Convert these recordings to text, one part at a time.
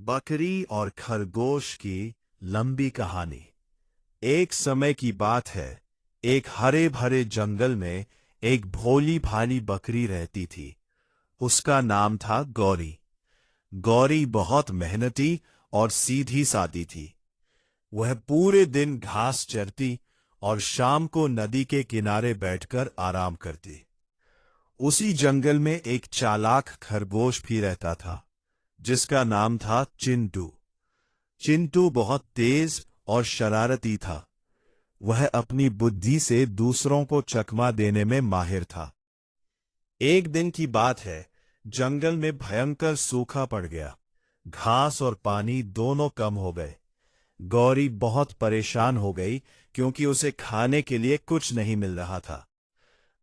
बकरी और खरगोश की लंबी कहानी। एक समय की बात है, एक हरे भरे जंगल में एक भोली भाली बकरी रहती थी। उसका नाम था गौरी। गौरी बहुत मेहनती और सीधी सादी थी। वह पूरे दिन घास चरती और शाम को नदी के किनारे बैठकर आराम करती। उसी जंगल में एक चालाक खरगोश भी रहता था, जिसका नाम था चिंटू। चिंटू बहुत तेज और शरारती था। वह अपनी बुद्धि से दूसरों को चकमा देने में माहिर था। एक दिन की बात है, जंगल में भयंकर सूखा पड़ गया। घास और पानी दोनों कम हो गए। गौरी बहुत परेशान हो गई, क्योंकि उसे खाने के लिए कुछ नहीं मिल रहा था।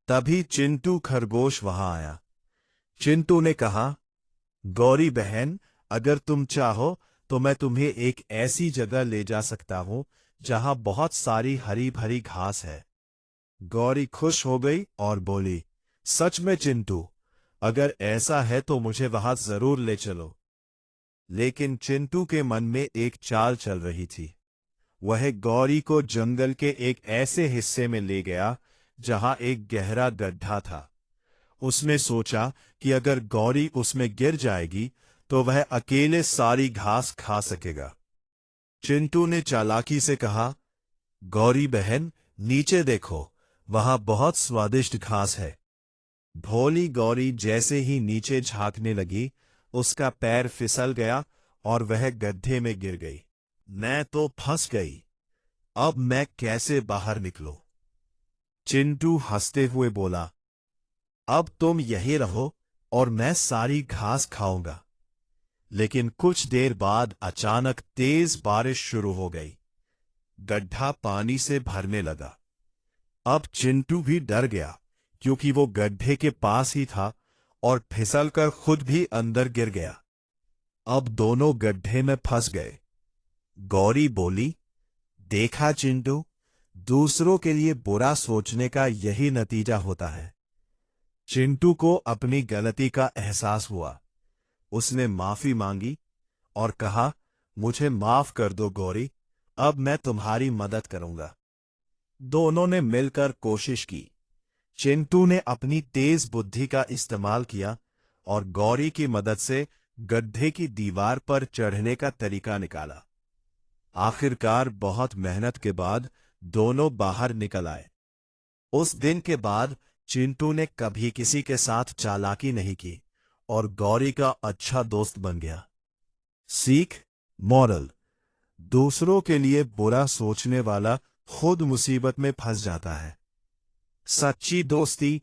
तभी चिंटू खरगोश वहां आया। चिंटू ने कहा, गौरी बहन, अगर तुम चाहो तो मैं तुम्हें एक ऐसी जगह ले जा सकता हूं जहां बहुत सारी हरी भरी घास है। गौरी खुश हो गई और बोली, सच में चिंटू, अगर ऐसा है तो मुझे वहां जरूर ले चलो। लेकिन चिंटू के मन में एक चाल चल रही थी। वह गौरी को जंगल के एक ऐसे हिस्से में ले गया जहां एक गहरा गड्ढा था। उसने सोचा कि अगर गौरी उसमें गिर जाएगी तो वह अकेले सारी घास खा सकेगा। चिंटू ने चालाकी से कहा, गौरी बहन, नीचे देखो, वहां बहुत स्वादिष्ट घास है। भोली गौरी जैसे ही नीचे झांकने लगी, उसका पैर फिसल गया और वह गड्ढे में गिर गई। मैं तो फंस गई, अब मैं कैसे बाहर निकलूं? चिंटू हंसते हुए बोला, अब तुम यहीं रहो और मैं सारी घास खाऊंगा। लेकिन कुछ देर बाद अचानक तेज बारिश शुरू हो गई। गड्ढा पानी से भरने लगा। अब चिंटू भी डर गया, क्योंकि वो गड्ढे के पास ही था और फिसलकर खुद भी अंदर गिर गया। अब दोनों गड्ढे में फंस गए। गौरी बोली, देखा चिंटू, दूसरों के लिए बुरा सोचने का यही नतीजा होता है। चिंटू को अपनी गलती का एहसास हुआ। उसने माफी मांगी और कहा, मुझे माफ कर दो गौरी, अब मैं तुम्हारी मदद करूंगा। दोनों ने मिलकर कोशिश की। चिंटू ने अपनी तेज बुद्धि का इस्तेमाल किया और गौरी की मदद से गड्ढे की दीवार पर चढ़ने का तरीका निकाला। आखिरकार बहुत मेहनत के बाद दोनों बाहर निकल आए। उस दिन के बाद चिंटू ने कभी किसी के साथ चालाकी नहीं की और गौरी का अच्छा दोस्त बन गया। सीख, मॉरल, दूसरों के लिए बुरा सोचने वाला खुद मुसीबत में फंस जाता है। सच्ची दोस्ती